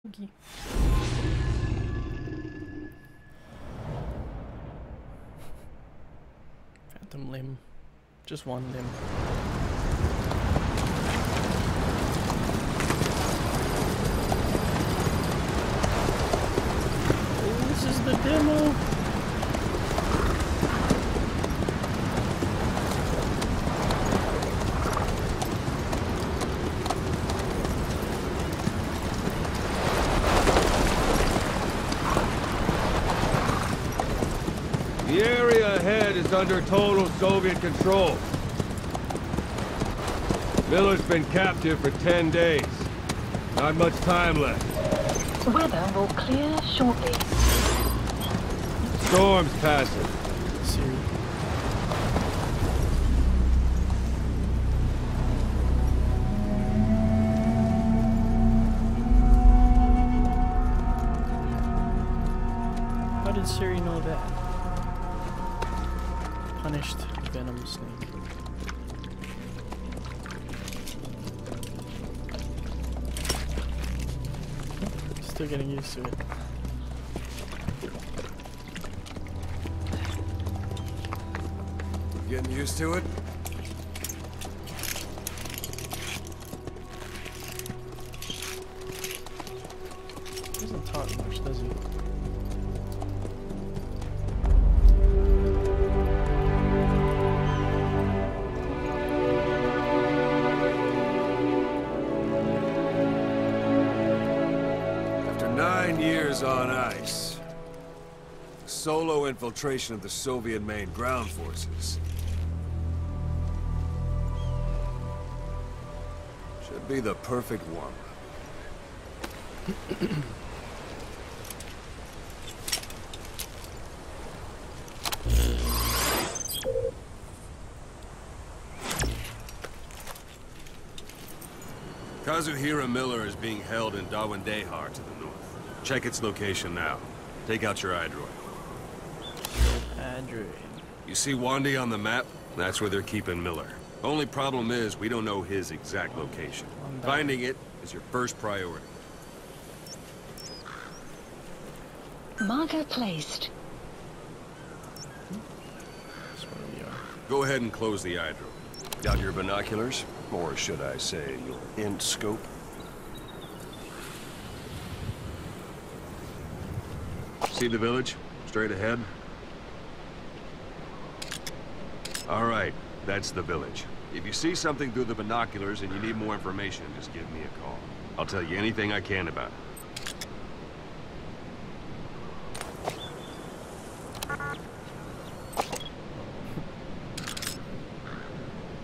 Okay. Phantom limb. Just one limb. Oh, this is the demo. The area ahead is under total Soviet control. Miller's been captive for 10 days. Not much time left. Weather will clear shortly. Storm's passing. Siri. How did Siri know that? Punished venom snake. Still getting used to it. Getting used to it? Doesn't talk much, does he? After 9 years on ice, solo infiltration of the Soviet main ground forces. Should be the perfect warm-up. Kazuhira Miller is being held in Dawandehar to the north. Check its location now. Take out your iDroid. Android. You see Wandy on the map? That's where they're keeping Miller. Only problem is, we don't know his exact location. Finding it is your first priority. Marker placed. That's where we are. Go ahead and close the iDroid. Got your binoculars? Or should I say, your int scope? See the village? Straight ahead? All right, that's the village. If you see something through the binoculars and you need more information, just give me a call. I'll tell you anything I can about it.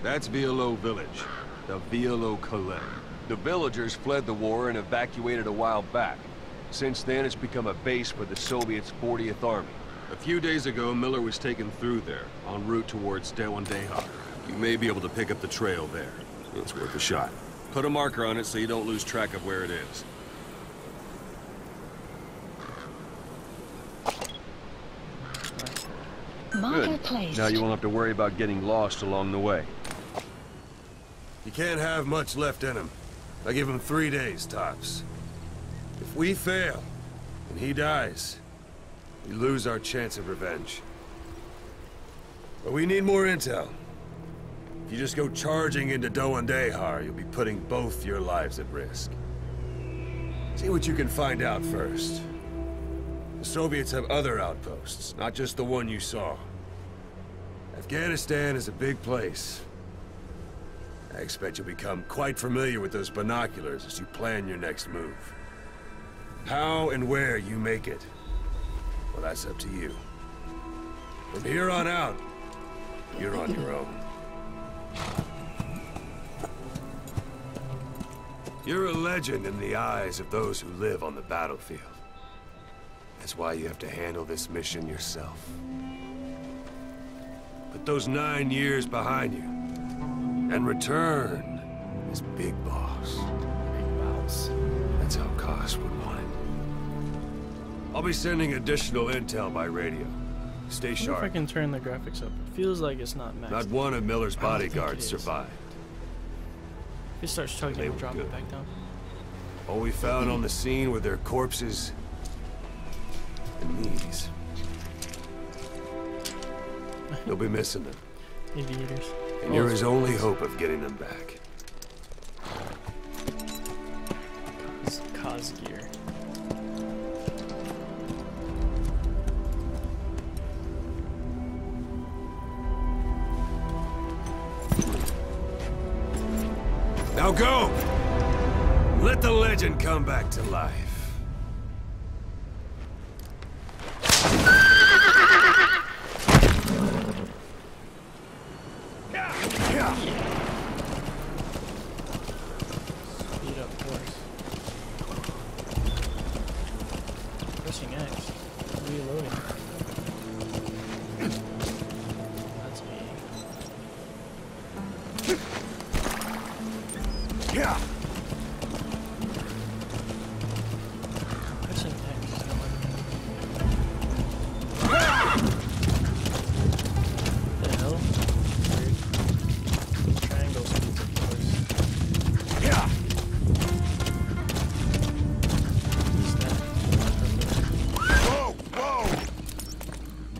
That's Violo Village, the Violo Calais. The villagers fled the war and evacuated a while back. Since then, it's become a base for the Soviets' 40th Army. A few days ago, Miller was taken through there, en route towards Dawandehar. You may be able to pick up the trail there. It's worth a shot. Put a marker on it so you don't lose track of where it is. Marker Good. placed. Now you won't have to worry about getting lost along the way. You can't have much left in him. I give him 3 days, tops. If we fail, and he dies, we lose our chance of revenge. But we need more intel. If you just go charging into Dawandehar, you'll be putting both your lives at risk. See what you can find out first. The Soviets have other outposts, not just the one you saw. Afghanistan is a big place. I expect you'll become quite familiar with those binoculars as you plan your next move. How and where you make it, well, that's up to you. From here on out, you're on your own. You're a legend in the eyes of those who live on the battlefield. That's why you have to handle this mission yourself. Put those 9 years behind you, and return as Big Boss. Big mouse. That's how Koss would want it. I'll be sending additional intel by radio. Stay I wonder sharp. if I can turn the graphics up. It feels like it's not maxed. Not one of Miller's I don't think bodyguards it is. survived. If it starts chugging, They it'll were drop good. it back down. All we found on the scene were their corpses and these. You'll be missing them. Aviators. And you're his only hope of getting them back. Cause gear. Now go! Let the legend come back to life. Speed up horse. Pressing X. Reloading. That's me. Yeah. Pressing X. The hell? Weird. Triangle speeds up horse. Yeah. What's that? Whoa! Whoa!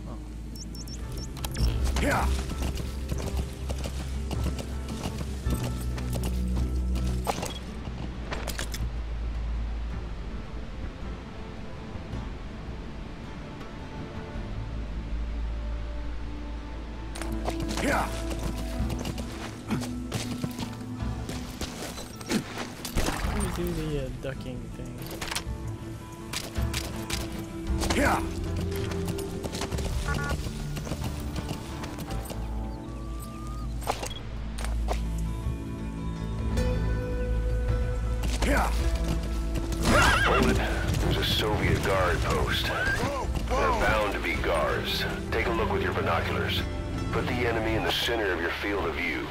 Oh. Yeah. Yeah. Let me do the ducking thing. Yeah. Yeah. Hold it. There's a Soviet guard post. Whoa! They're Whoa! bound to be guards. Take a look with your binoculars. Put the enemy in the center of your field of view.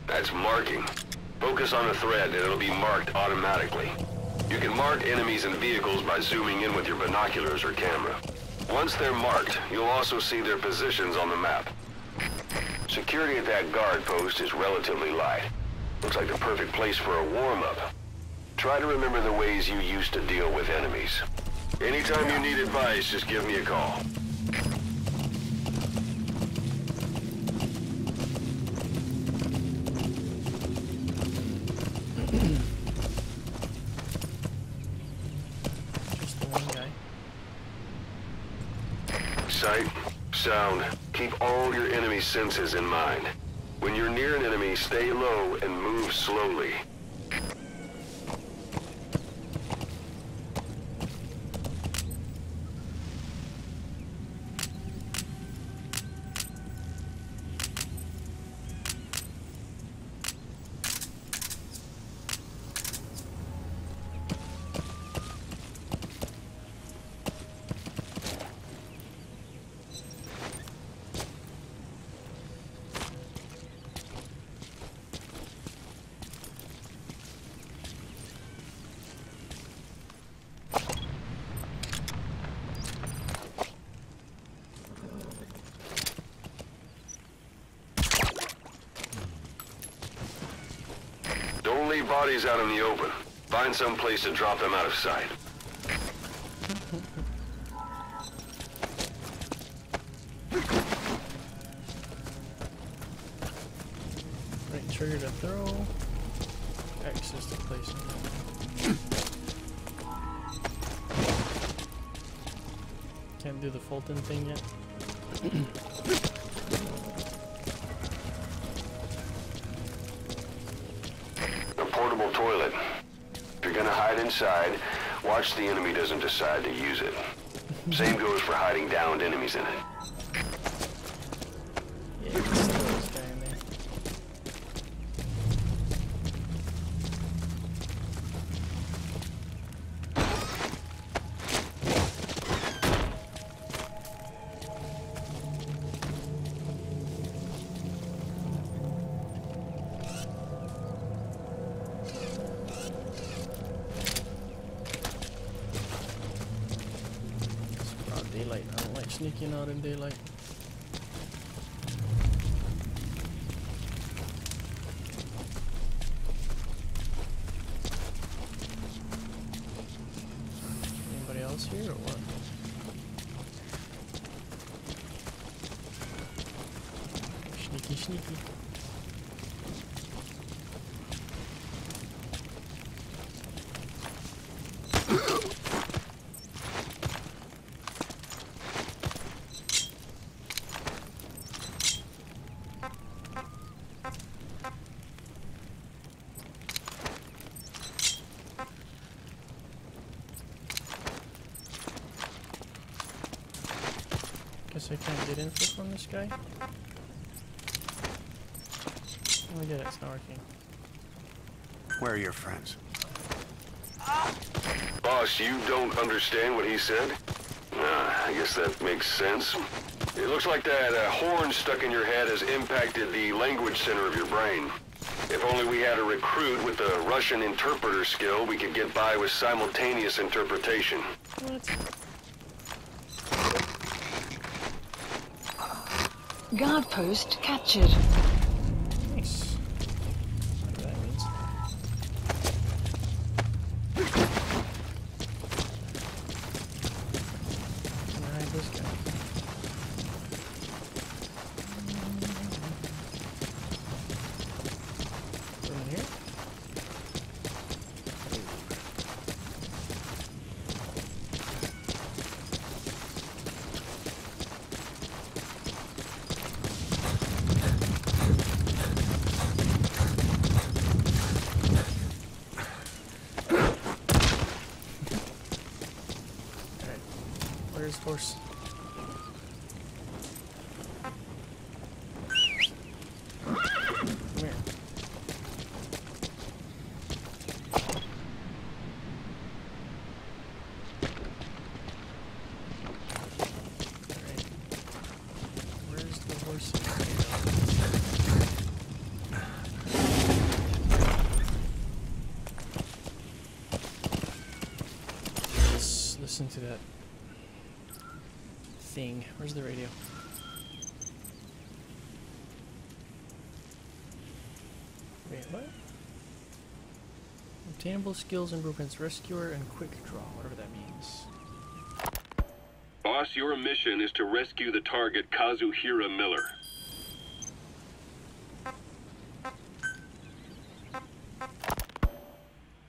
That's marking. Focus on the thread and it'll be marked automatically. You can mark enemies and vehicles by zooming in with your binoculars or camera. Once they're marked, you'll also see their positions on the map. Security at that guard post is relatively light. Looks like the perfect place for a warm-up. Try to remember the ways you used to deal with enemies. Anytime you need advice, just give me a call. Just the one guy. Sight, sound, keep all your enemy senses in mind. When you're near an enemy, stay low and move slowly. Don't leave bodies out in the open. Find some place to drop them out of sight. Right trigger to throw. X is to place it. Can't do the Fulton thing yet. A portable toilet. If you're gonna hide inside, watch the enemy doesn't decide to use it. Same goes for hiding downed enemies in it. Yeah, you can still this guy in there. It's broad daylight. I don't like sneaking out in daylight. here or what? Sneaky, sneaky. Guess I can't get info from this guy. Oh, we did it. It's not working. Where are your friends? Boss, you don't understand what he said? I guess that makes sense. It looks like that horn stuck in your head has impacted the language center of your brain. If only we had a recruit with the Russian interpreter skill, we could get by with simultaneous interpretation. What? Guard post captured. Nice. Whatever that means. Can I hide this guy? In here? Where's the horse? Come here. Alright. Where's the horse? Let's listen to that thing. Where's the radio? Wait, what? Obtainable skills improvements, rescuer and quick draw, whatever that means. Boss, your mission is to rescue the target Kazuhira Miller.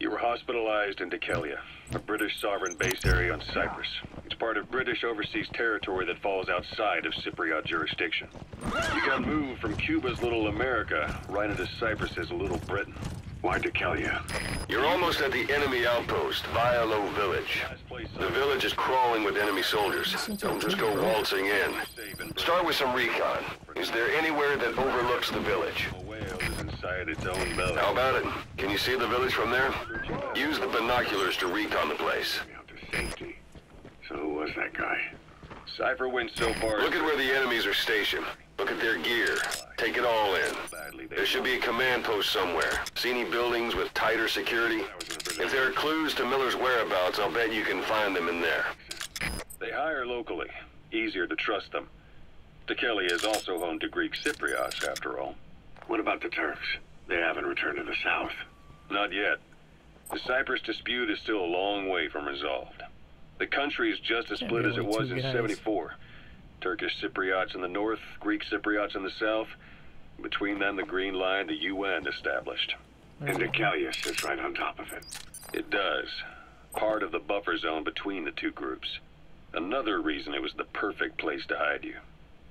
You were hospitalized in Dikelia, a British sovereign base area on Cyprus. It's part of British overseas territory that falls outside of Cypriot jurisdiction. You got moved from Cuba's Little America right into Cyprus's Little Britain. Why Dikelia? You're almost at the enemy outpost, Vialo Village. The village is crawling with enemy soldiers. Don't just go waltzing in. Start with some recon. Is there anywhere that overlooks the village? Inside its own belly. How about it? Can you see the village from there? Use the binoculars to recon the place. Safety. So who was that guy? Cypher went so far. Look at where the enemies are stationed. Look at their gear. Take it all in. There should be a command post somewhere. See any buildings with tighter security? If there are clues to Miller's whereabouts, I'll bet you can find them in there. They hire locally. Easier to trust them. Dikelia is also home to Greek Cypriots, after all. What about the Turks? They haven't returned to the south. Not yet. The Cyprus dispute is still a long way from resolved. The country is just as split as it was in '74. Turkish Cypriots in the north, Greek Cypriots in the south. Between them, the Green Line, the UN established. And Dikelia sits right on top of it. It does. Part of the buffer zone between the two groups. Another reason it was the perfect place to hide you.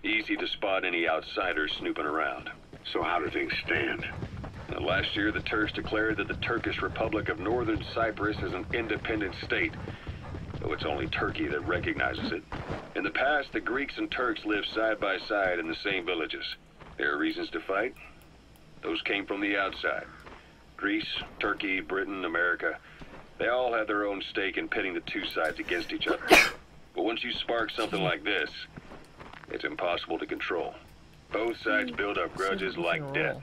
Easy to spot any outsiders snooping around. So how do things stand? Now, last year, the Turks declared that the Turkish Republic of Northern Cyprus is an independent state, though it's only Turkey that recognizes it. In the past, the Greeks and Turks lived side by side in the same villages. There are reasons to fight. Those came from the outside. Greece, Turkey, Britain, America, they all had their own stake in pitting the two sides against each other. But once you spark something like this, it's impossible to control. Both sides build up grudges like death,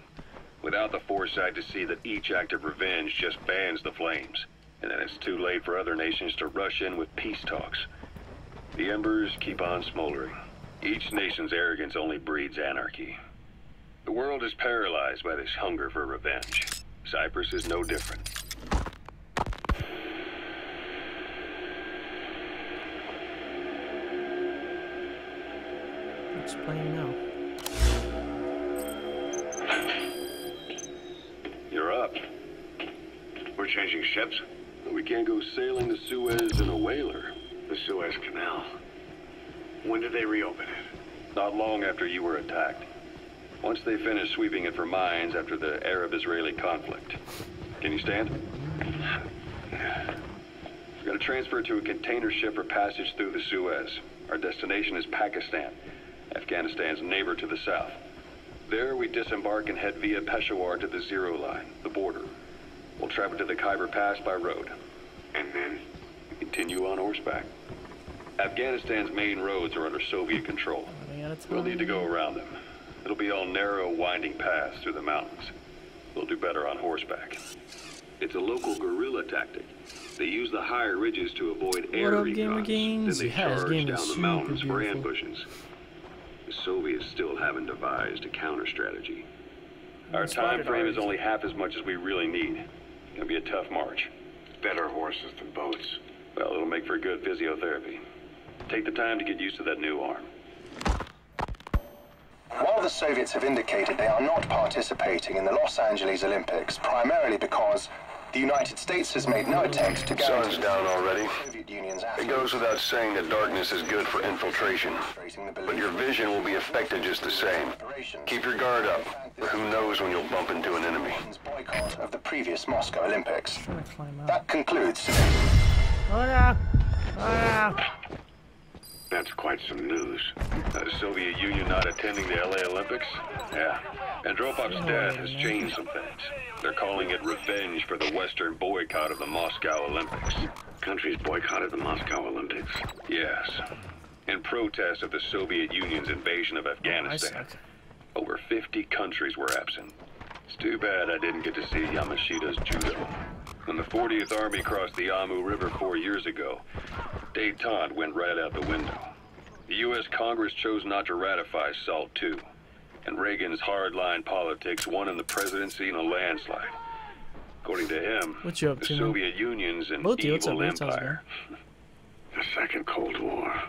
without the foresight to see that each act of revenge just fans the flames, and then it's too late for other nations to rush in with peace talks. The embers keep on smoldering. Each nation's arrogance only breeds anarchy. The world is paralyzed by this hunger for revenge. Cyprus is no different. What's playing now? You're up. We're changing ships? We can't go sailing the Suez in a whaler. The Suez Canal. When did they reopen it? Not long after you were attacked. Once they finished sweeping it for mines after the Arab-Israeli conflict. Can you stand? We're going to transfer to a container ship for passage through the Suez. Our destination is Pakistan, Afghanistan's neighbor to the south. There we disembark and head via Peshawar to the Zero Line, the border. We'll travel to the Khyber Pass by road. And then? Continue on horseback. Afghanistan's main roads are under Soviet control. We'll need to go around them. It'll be all narrow, winding paths through the mountains. We'll do better on horseback. It's a local guerrilla tactic. They use the higher ridges to avoid air recons. Then they charge down the mountains for ambushes. The Soviets still haven't devised a counter strategy. Our time frame is only half as much as we really need. It'll be a tough march. Better horses than boats. Well, it'll make for good physiotherapy. Take the time to get used to that new arm. While the Soviets have indicated they are not participating in the Los Angeles Olympics, primarily because the United States has made no attempt to guarantee... Sun's down already. The Soviet Union's It goes without saying that darkness is good for infiltration. But your vision will be affected just the same. Keep your guard up. Who knows when you'll bump into an enemy. Boycott of the previous Moscow Olympics. I'm trying to climb out. That concludes... Oh yeah! Oh yeah! That's quite some news. The Soviet Union not attending the LA Olympics? Yeah. Andropov's death has changed some things. They're calling it revenge for the Western boycott of the Moscow Olympics. Countries boycotted the Moscow Olympics. Yes. In protest of the Soviet Union's invasion of Afghanistan. Over 50 countries were absent. It's too bad I didn't get to see Yamashita's judo. When the 40th Army crossed the Amu River 4 years ago, détente went right out the window. The U.S. Congress chose not to ratify SALT II, and Reagan's hardline politics won him the presidency in a landslide. According to him, what you up the to, Soviet Union's an evil empire. The Second Cold War.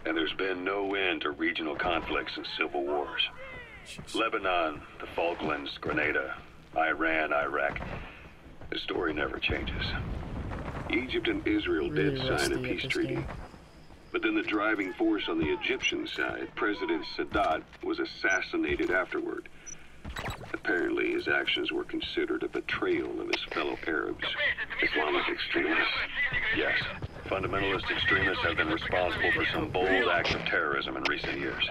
And there's been no end to regional conflicts and civil wars. Lebanon, the Falklands, Grenada, Iran, Iraq. The story never changes. Egypt and Israel did sign a peace treaty. But then the driving force on the Egyptian side, President Sadat, was assassinated afterward. Apparently, his actions were considered a betrayal of his fellow Arabs. Islamic extremists? Yes. Fundamentalist extremists have been responsible for some bold acts of terrorism in recent years.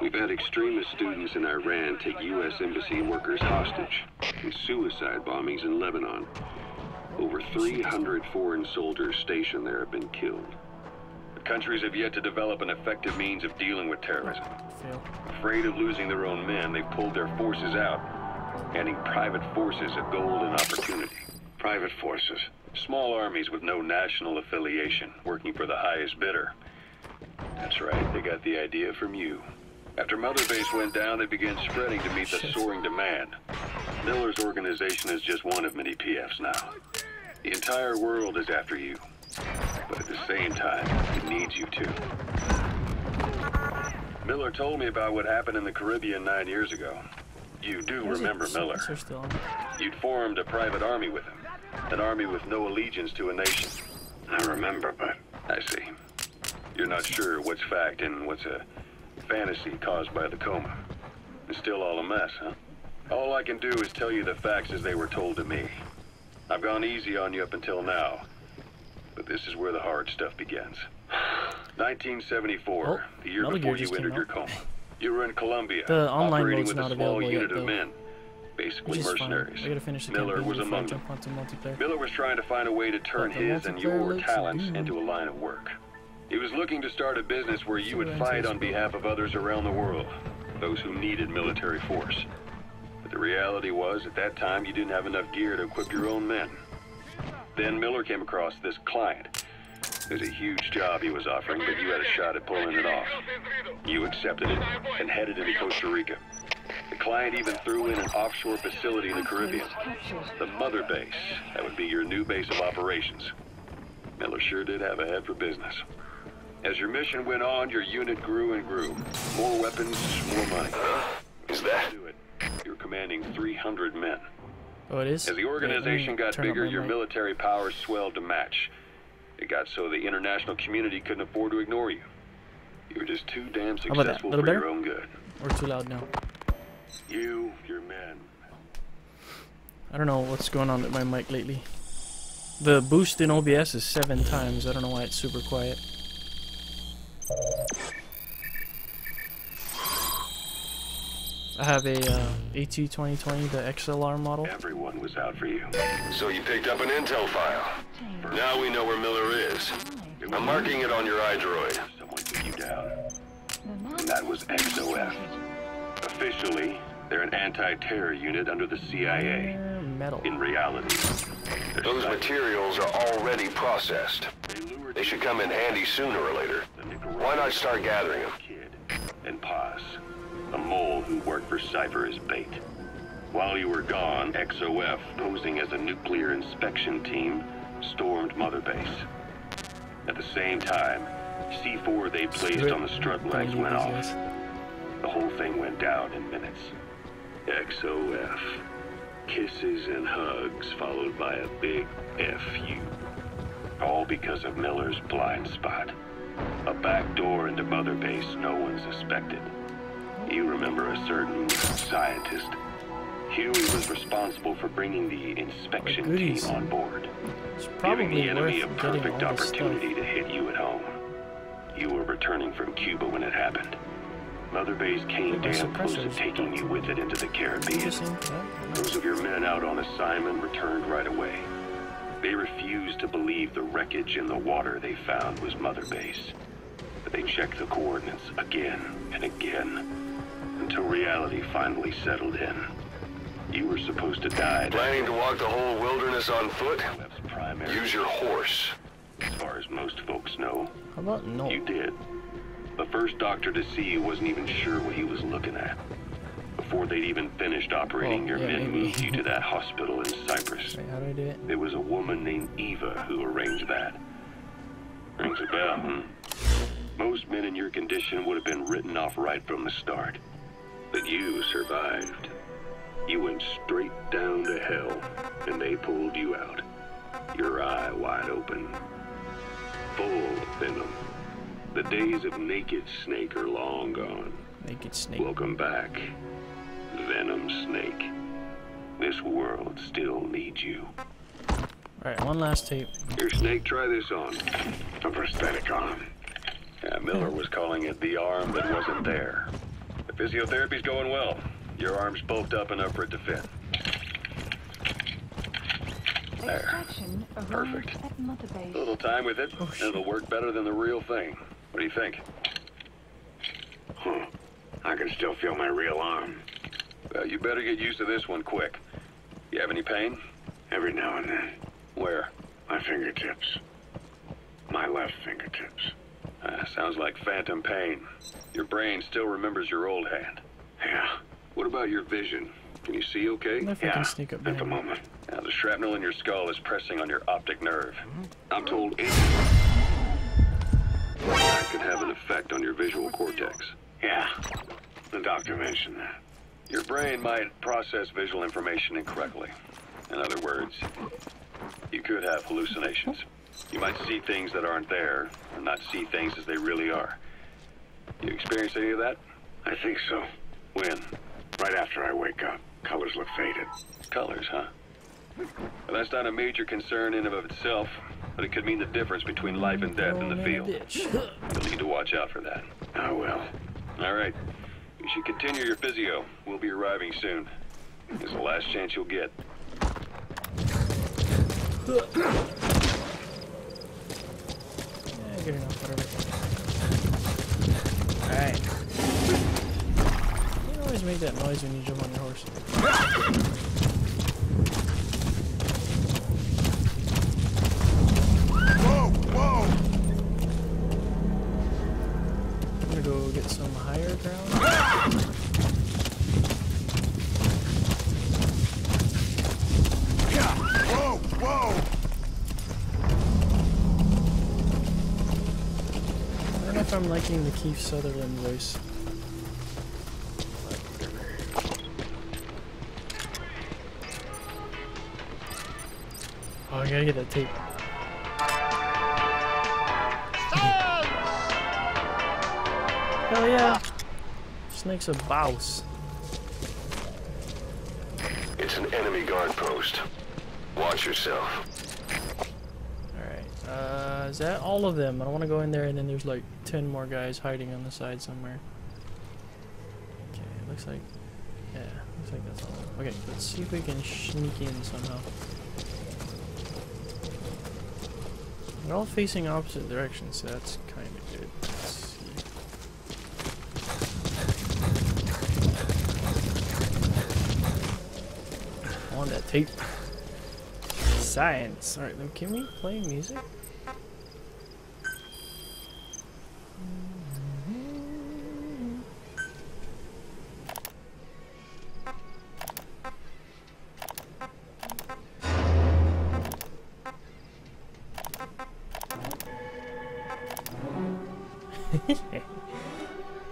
We've had extremist students in Iran take U.S. embassy workers hostage, and suicide bombings in Lebanon. Over 300 foreign soldiers stationed there have been killed. The countries have yet to develop an effective means of dealing with terrorism. Afraid of losing their own men, they've pulled their forces out, handing private forces a golden opportunity. Private forces? Small armies with no national affiliation, working for the highest bidder. That's right, they got the idea from you. After Mother Base went down, they began spreading to meet the soaring demand. Miller's organization is just one of many PFs now. The entire world is after you. But at the same time, it needs you too. Miller told me about what happened in the Caribbean 9 years ago. You do remember Miller. You'd formed a private army with him. An army with no allegiance to a nation. I remember, but... I see. You're not sure what's fact and what's a fantasy caused by the coma. It's still all a mess, huh? All I can do is tell you the facts as they were told to me. I've gone easy on you up until now. But this is where the hard stuff begins. 1974, the year before you entered your coma. You were in Colombia, the online operating mode's with not a small available unit yet, of men. Basically mercenaries. I gotta finish the Miller was among them. Miller was trying to find a way to turn his and your talents into a line of work. He was looking to start a business where you would fight on behalf of others around the world, those who needed military force. But the reality was, at that time, you didn't have enough gear to equip your own men. Then Miller came across this client. It was a huge job he was offering, but you had a shot at pulling it off. You accepted it and headed into Costa Rica. The client even threw in an offshore facility in the Caribbean. The Mother Base. That would be your new base of operations. Miller sure did have a head for business. As your mission went on, your unit grew and grew. More weapons, more money. Is that? Do it. You're commanding 300 men. Oh, it is? As the organization got Turn up bigger, my your mic. military powers swelled to match. It got so the international community couldn't afford to ignore you. You were just too damn How about that? successful Little for better? your own good. Or too loud now? You, your men. I don't know what's going on with my mic lately. The boost in OBS is 7 times. I don't know why it's super quiet. I have a AT2020, the XLR model. Everyone was out for you. So you picked up an intel file. Now we know where Miller is. I'm marking it on your iDroid. Someone took you down. And that was XOF. Officially, they're an anti-terror unit under the CIA. Metal. In reality, Those materials are already processed. They should come in handy sooner or later. Why not start gathering them? Kid and Paz, a mole who worked for Cypher as bait. While you were gone, XOF, posing as a nuclear inspection team, stormed Mother Base. At the same time, C4 they placed on the strut legs went off. The whole thing went down in minutes. XOF. Kisses and hugs followed by a big FU. All because of Miller's blind spot. A back door into Mother Base no one suspected. You remember a certain scientist. Huey was responsible for bringing the inspection team on board. It's Giving probably the enemy a worth getting perfect all this opportunity to hit you at home. You were returning from Cuba when it happened. Mother Base came Maybe damn close to suppressors taking you with it into the Caribbean. stuff. Those of your men out on assignment returned right away. They refused to believe the wreckage in the water they found was Mother Base. But they checked the coordinates again and again, until reality finally settled in. You were supposed to die. Planning to walk the whole wilderness on foot? That's primary. Use your horse. As far as most folks know, How about no? you did. The first doctor to see you wasn't even sure what he was looking at. Before they'd even finished operating, your men moved you to that hospital in Cyprus. Wait, how do I do it? There was a woman named Eva who arranged that. Rings a bell, hmm? Most men in your condition would have been written off right from the start. But you survived. You went straight down to hell, and they pulled you out. Your eye wide open. Full of venom. The days of Naked Snake are long gone. Naked Snake. Welcome back, Venom Snake. This world still needs you. Alright, one last tape. Here, Snake, try this on. A prosthetic arm. Yeah, Miller was calling it the arm that wasn't there. The physiotherapy's going well. Your arm's bulked up enough for it to fit. There. Perfect. A little time with it, and it'll work better than the real thing. What do you think? Huh. I can still feel my real arm. Well, you better get used to this one quick. You have any pain? Every now and then. Where? My fingertips. My left fingertips. Sounds like phantom pain. Your brain still remembers your old hand. Yeah. What about your vision? Can you see okay? If I can sneak up At the behind. moment. Now, the shrapnel in your skull is pressing on your optic nerve. I'm told that could have an effect on your visual cortex. Yeah. The doctor mentioned that. Your brain might process visual information incorrectly. In other words, you could have hallucinations. You might see things that aren't there, or not see things as they really are. You experience any of that? I think so. When? Right after I wake up. Colors look faded. Colors, huh? Well, that's not a major concern in and of itself, but it could mean the difference between life and death in the field. You'll need to watch out for that. I will. All right. You should continue your physio. We'll be arriving soon. It's the last chance you'll get. Yeah, good enough, whatever. Alright. You always make that noise when you jump on your horse. Whoa, whoa! I'm gonna go get some higher ground. Whoa, whoa! if I'm liking the Keith Sutherland voice. Oh, I gotta get that tape. Hell yeah! Snake's a bouse. It's an enemy guard post. Watch yourself. Alright, is that all of them? I don't want to go in there and then there's like 10 more guys hiding on the side somewhere. Okay, looks like... yeah, looks like that's all of them. Okay, let's see if we can sneak in somehow. They're all facing opposite directions, so that's kind of good. Let's see. I want that tape. Science. Alright, then can we play music?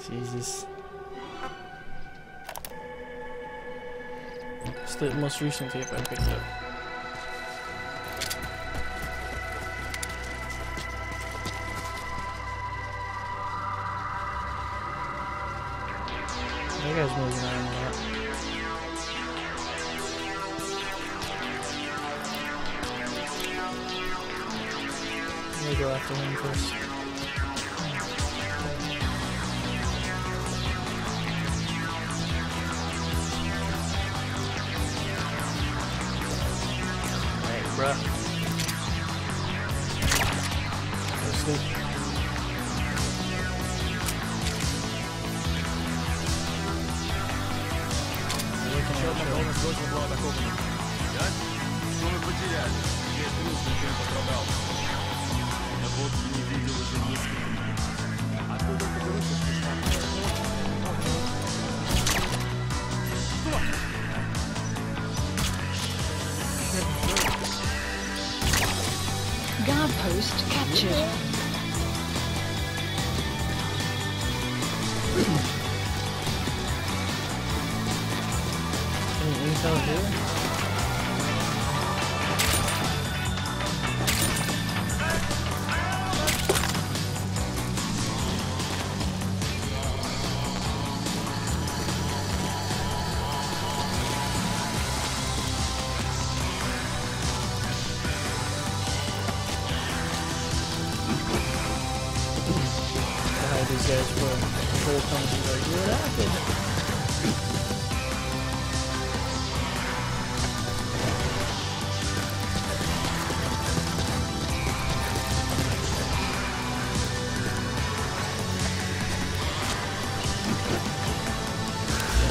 Jesus. It's the most recent tape I picked up. That guy's moving around a lot. I'm gonna go after him first. Bruh. Go sleep. Еще одна полная срочно была атакована. Да? Что мы потеряли? Весь груз ничем пострадал. Я вовсе не видел уже несколько минут. Откуда ты берешь? Guard post captured. Any intel here? These guys were control comes and like, what happened?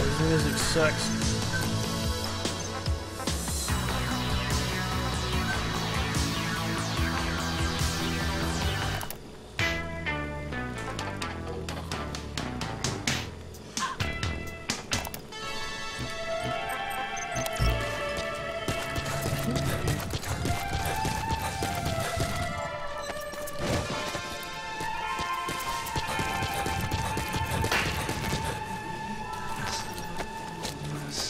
This music sucks.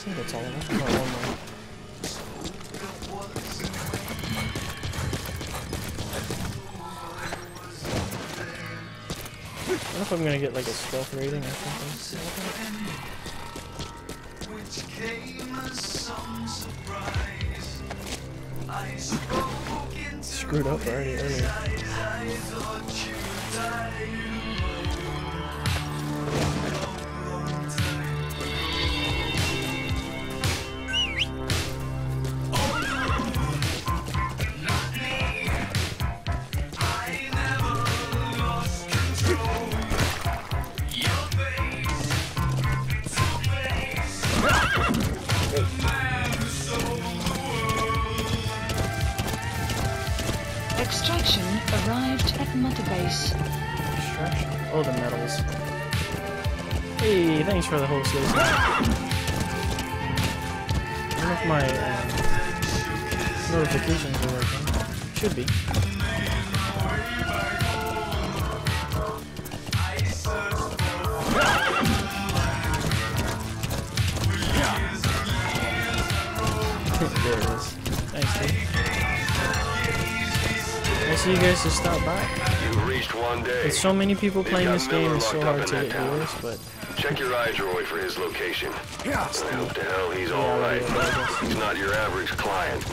That's all of them. Oh, one more. I don't know if I'm gonna get like a stealth rating or something. Screwed up already earlier. Extraction arrived at Mother Base. Extraction? Oh, the metals. Hey, thanks for the whole series. I don't know if my notifications are working. Should be. There it is. Thanks, dude. Nice of you guys to stop by. You've reached one day. With so many people playing this game, it's so hard to get town. viewers, but... Check your iDroid for his location. I hope to hell he's Yeah, alright. yeah. He's not your average client.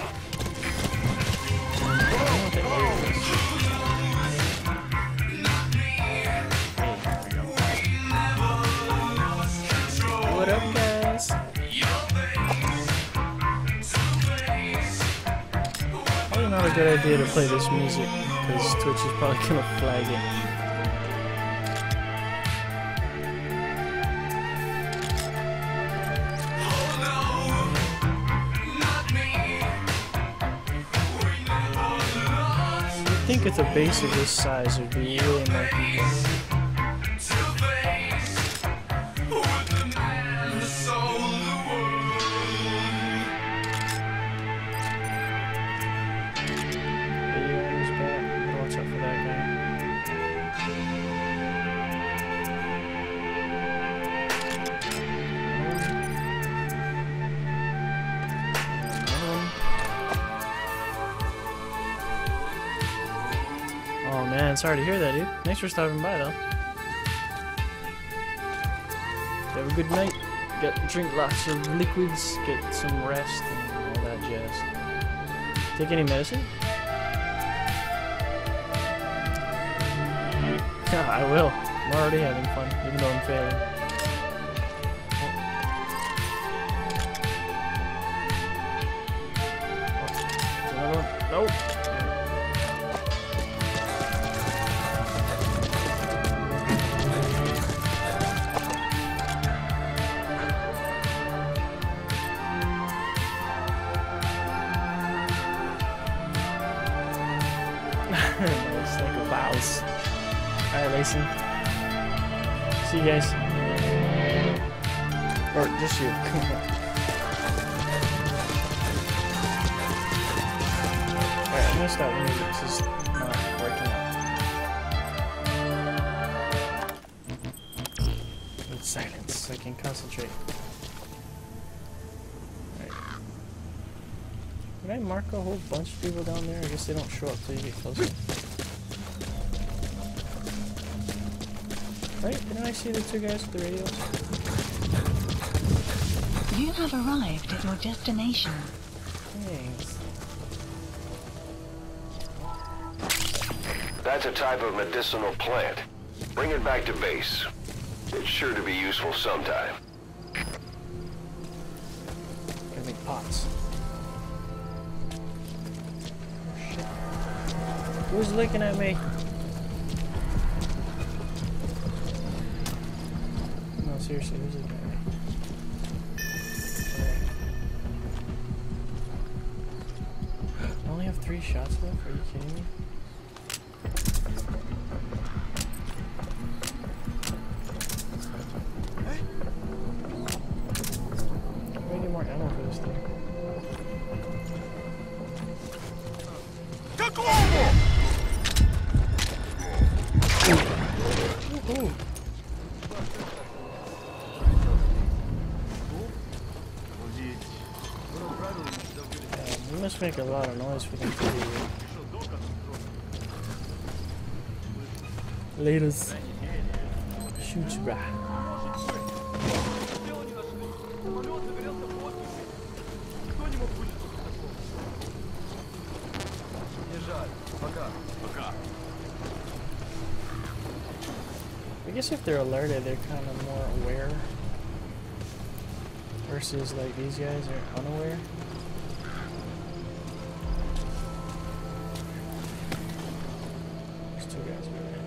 What up, guys? Probably not a good idea to play this music, because Twitch is probably gonna flag it. I think with a base of this size, it would be really more people. Watch out for that guy. Oh man, sorry to hear that, dude. Thanks for stopping by, though. Have a good night. Drink lots of liquids, get some rest, and all that jazz. Take any medicine? Yeah, I will. I'm already having fun, even though I'm failing. Oh. Another one. Nope. Nice, like a mouse. Alright, Lacey. See you guys. Or just you. Alright, I'm gonna stop the music. This is not working out. With silence so I can concentrate. Alright. Did I mark a whole bunch of people down there? I guess they don't show up till you get closer. Right? Didn't I see the two guys with the radios? You have arrived at your destination. Thanks. That's a type of medicinal plant. Bring it back to base. It's sure to be useful sometime. Gotta make pots. Oh shit. Who's looking at me? No, seriously, who's looking at me? I only have 3 shots left? Are you kidding me? I need more ammo for this thing. Ooh. You must make a lot of noise for them to hear you. Laters. Shoot, brah. I guess if they're alerted, they're kind of more aware. Versus like these guys are unaware. There's 2 guys over there.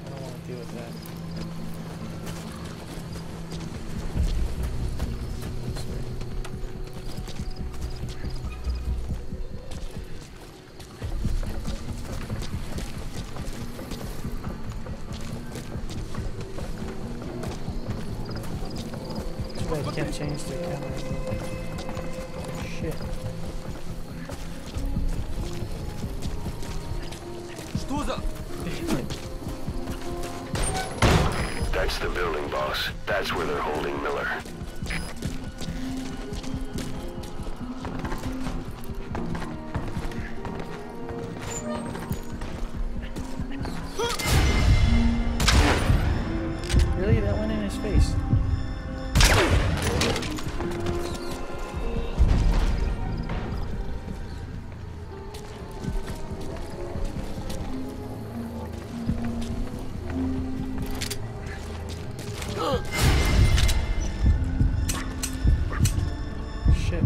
I don't want to deal with that. I can't change the camera. Shit. That's the building, boss. That That's where they're holding Miller. Really? That went in his face. Shit.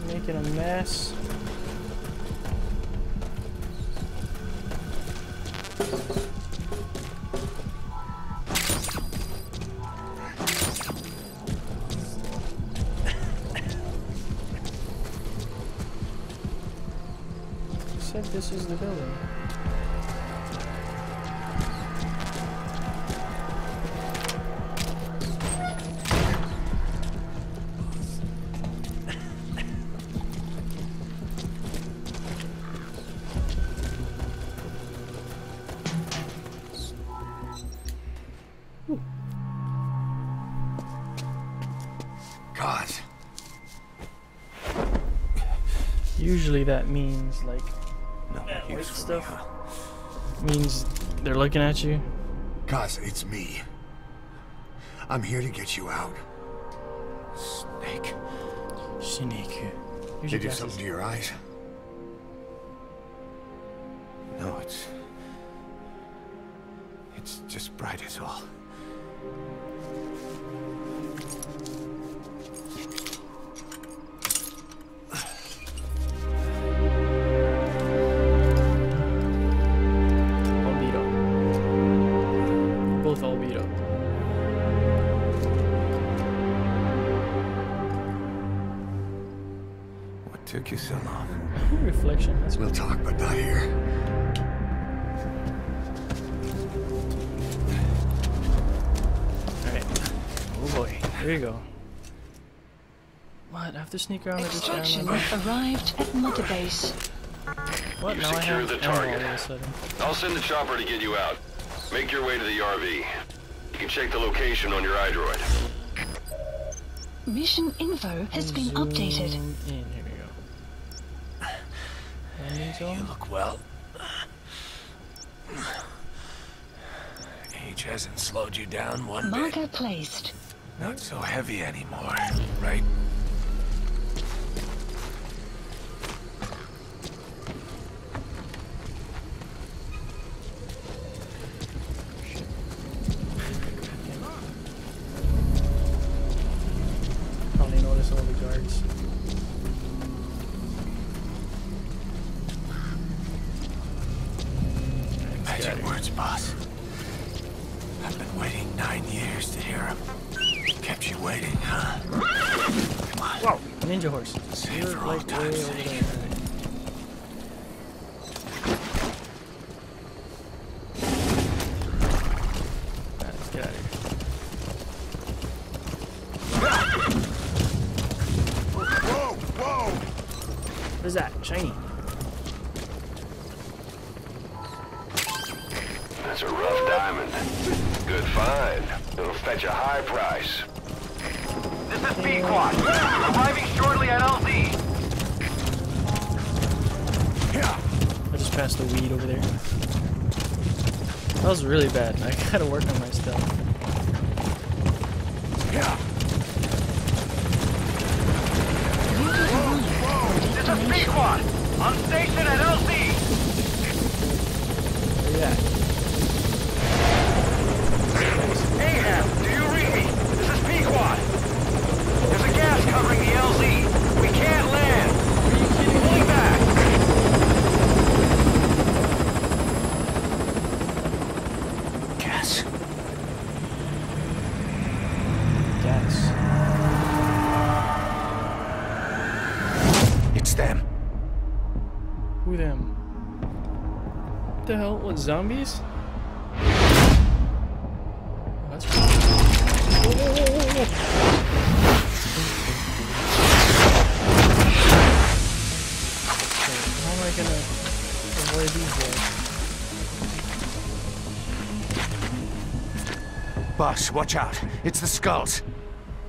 Making a mess. Said this is the building. God. Usually that means like No white use for me, stuff. huh? Means they're looking at you. Cause it's me. I'm here to get you out. Snake. Snake. Here's They your do glasses. something to your eyes? No, it's just bright as all. All beat up. Both all beat up. What took you so long? Reflection. That's We'll talk, but not here. alright. Oh boy. Here you go. What? I have to sneak around at this Extraction island? arrived at Mother Base. What? You Now I secure have the ammo all target. of a sudden. I'll send the chopper to get you out. Make your way to the RV. You can check the location on your iDroid. Mission info has been updated. Zoom in. Here we go. Landing zone? You look well. Age hasn't slowed you down one bit. Marker placed. Not so heavy anymore, right? Probably notice all the guards. Magic words, boss. I've been waiting 9 years to hear them. Kept you waiting, huh? Come on. Whoa! Ninja horse. Save You're for all like way time's over sake. there. Alright, let's get out of here. Whoa! Whoa! What is that? Shiny. That's a rough diamond. Good find. It'll fetch a high price. This is B-Quad. Arriving shortly at LZ. I just passed the weed over there. That was really bad. I gotta work on my stuff. This is B-Quad. On station at LZ. Where you at? Ahab, do you read me? This is B-Quad. There's a gas covering the LZ. We can't land. Are you kidding me? Pulling back. Gas. Gas. It's them. Who them? the hell? What, zombies? That's cool. Whoa. Okay, how am I gonna avoid these guys? Boss, watch out. It's the skulls.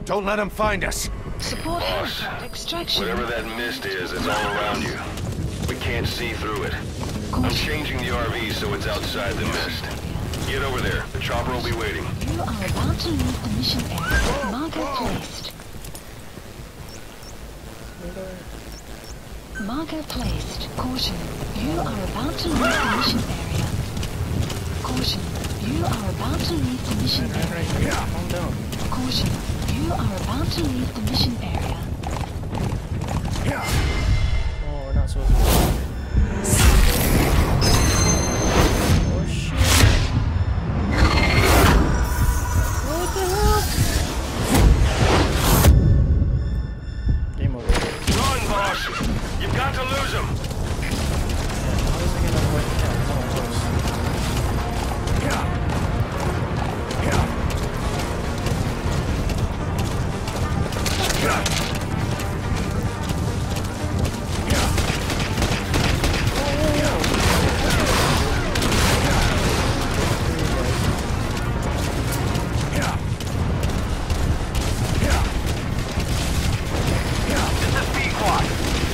Don't let them find us. Support Boss, helicopter extraction. whatever that mist is, it's all around you. We can't see through it. I'm changing the RV so it's outside the mist. Get over there. The chopper will be waiting. You are about to leave the mission area. Marker placed. Marker placed. Caution. You are about to leave the mission area. Caution. You are about to leave the mission area. Calm down. Caution. You are about to leave the mission area. Oh, we're not supposed to. Oh shit. What the hell? Game over. Run, boss! You've got to lose him! How is it gonna avoid the cat? Oh, close. This is Pequod.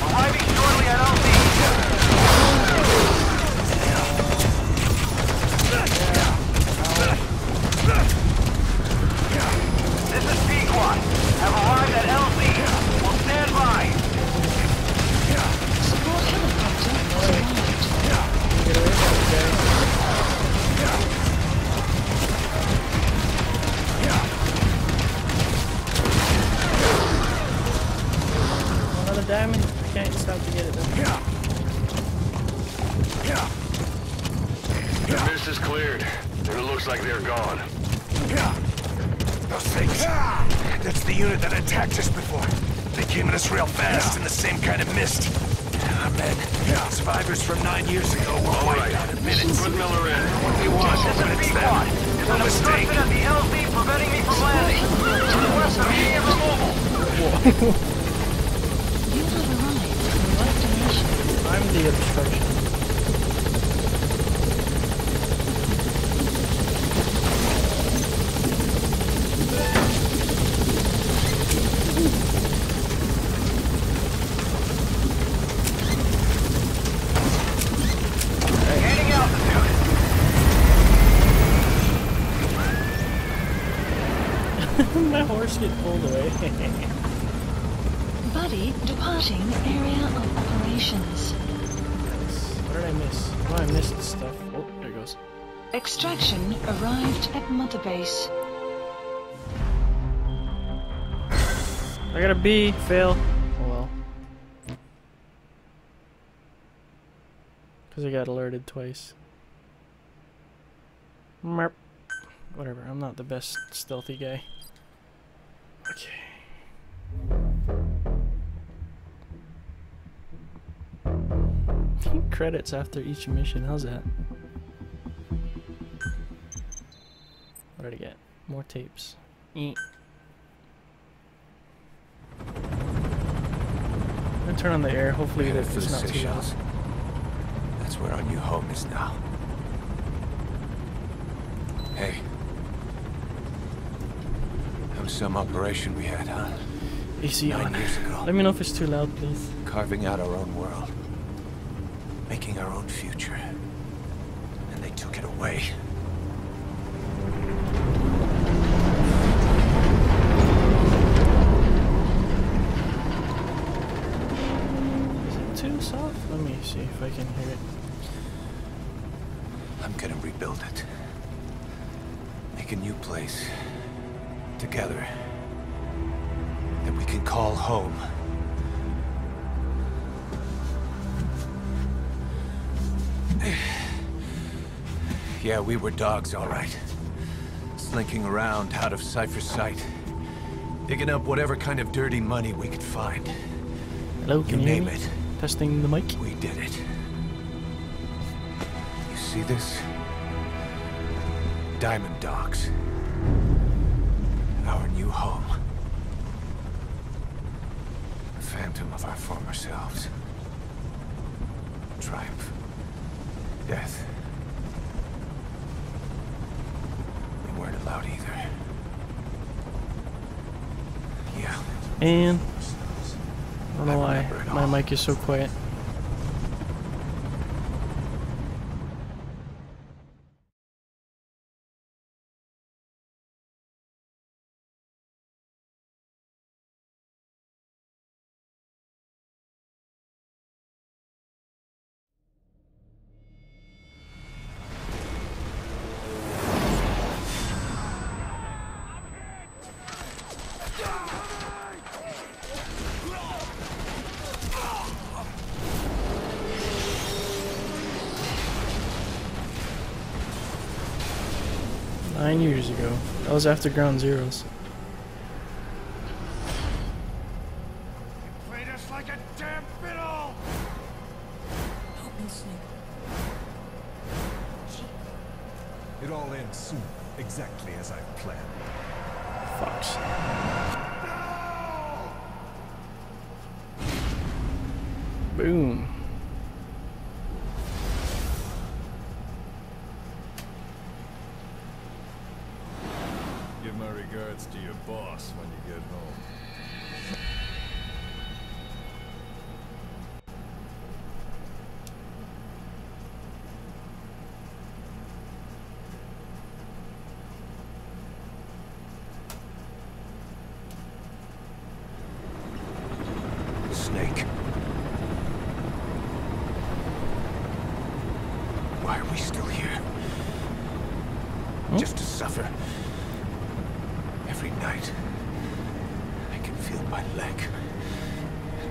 Arriving shortly at LZ. This is Pequod. Have arrived at LZ. We'll stand by. Support helicopter arrived. Get away from me, guys. Another diamond. I can't stop to get it though. The mist is cleared, and it looks like they're gone. Those things. That's the unit that attacked us before. They came at us real fast in the same kind of mist. Our men, survivors from 9 years ago, were All wiped right, out in minutes. put Miller in. What we want, This but is it's Pequod. them. There's No an mistake. obstruction at the LZ preventing me from landing. To the west of immediate removal. You have arrived at the right dimension. I'm the obstruction. Gaining altitude. My horse get pulled away. Buddy departing area of operations. What did I miss? Oh, I missed stuff. Oh, there it goes. Extraction arrived at Mother Base. I got a B. Fail. Oh well. Because I got alerted twice. Merp. Whatever, I'm not the best stealthy guy. Okay. Credits after each mission, how's that? What did I get? More tapes. I'm gonna turn on the air, hopefully Headed that for it's the not too loud. Seychelles. That's where our new home is now. Hey. That was some operation we had, huh? AC 9 on. years ago. Let me know if it's too loud, please. Carving out our own world. Making our own future. And they took it away. Is it too soft? Let me see if I can hear it. I'm gonna rebuild it. Make a new place. Together. That we can call home. Yeah, we were dogs, all right. Slinking around out of Cypher's sight. Digging up whatever kind of dirty money we could find. Hello, can you hear name me? it. Testing the mic. We did it. You see this? Diamond Dogs. Our new home. A phantom of our former selves. Triumph. Death. We weren't allowed either. Yeah. And I don't know why my mic is so quiet. Nine years ago. That was after Ground Zeroes. Played us like a damn fiddle! Help me, Snake. It all ends soon, exactly as I've planned. Fox. Boom. Give my regards to your boss when you get home. Snake. Why are we still here? Just to suffer. Every night, I can feel my leg,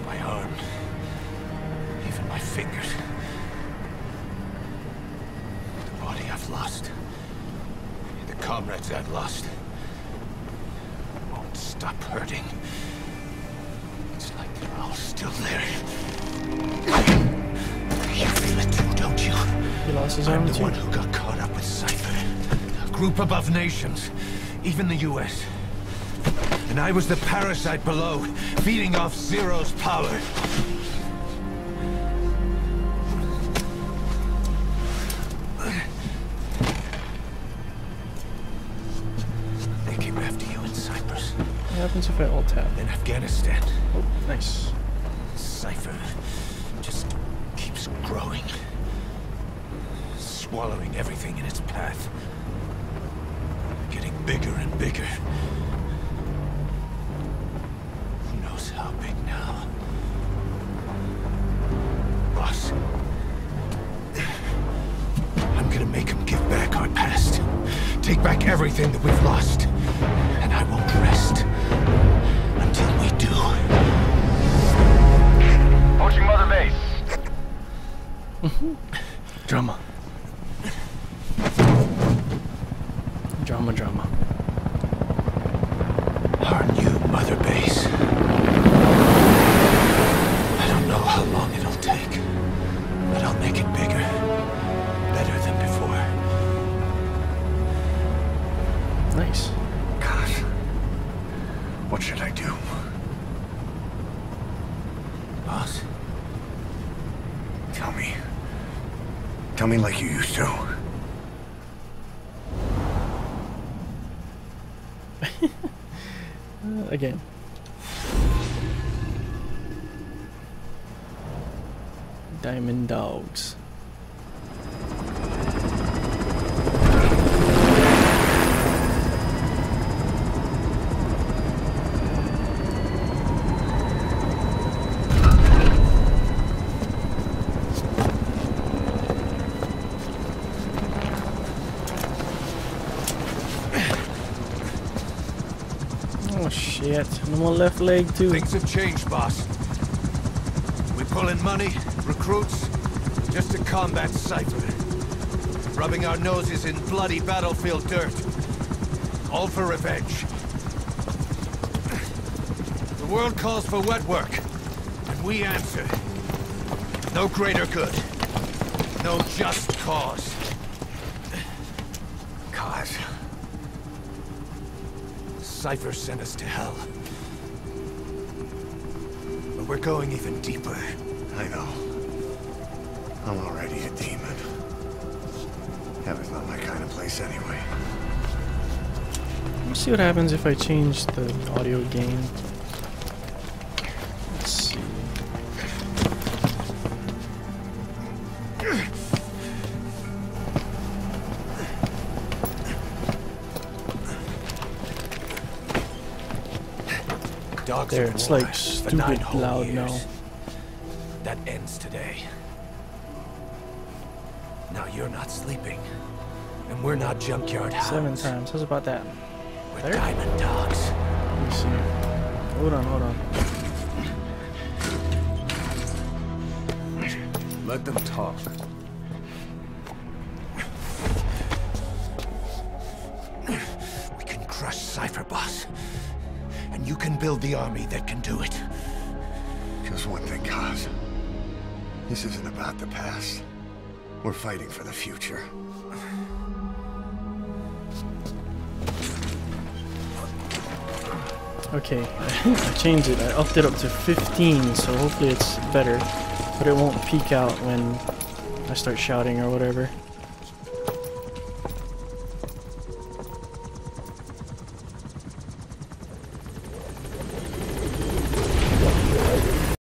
my arm, even my fingers. The body I've lost, the comrades I've lost, won't stop hurting. It's like they're all still there. You feel it too, don't you? He lost his I'm arm the too. one who got caught up with Cypher, a group above nations, even the US. And I was the parasite below, feeding off Zero's power. They came after you in Cyprus. What happens if I alt tab? In Afghanistan. Oh, nice. Cypher just keeps growing. Swallowing everything in its path. Getting bigger and bigger. Who knows how big now? Boss. I'm gonna make him give back our past. Take back everything that we've lost. And I won't rest until we do. Approaching Mother Base. Drama. Drama, drama. Our new mother base. I don't know how long it'll take, but I'll make it bigger. Better than before. Nice. God. What should I do? Boss, Tell me. Tell me like you used to. Again. Diamond Dogs. Oh shit, and I'm on left leg too. things have changed, boss. We pull in money, recruits, just to combat Cypher. Rubbing our noses in bloody battlefield dirt. All for revenge. The world calls for wet work, and we answer. No greater good. No just cause. Kaz. Cypher sent us to hell. But we're going even deeper. I know. I'm already a demon. Heaven's not my kind of place anyway. Let's see what happens if I change the audio gain. Let's see. Dogs There, of it's war like for 9 stupid whole loud years. now. That ends today. Now you're not sleeping. And we're not junkyard hounds. 7 times. How's about that? We're There? diamond dogs. Let me see. Hold on, hold on. Let them talk. We can crush Cypher, boss. And you can build the army that can do it. Just one thing, Kaz. This isn't about the past. We're fighting for the future. Okay, I changed it. I upped it up to 15, so hopefully it's better. But it won't peak out when I start shouting or whatever.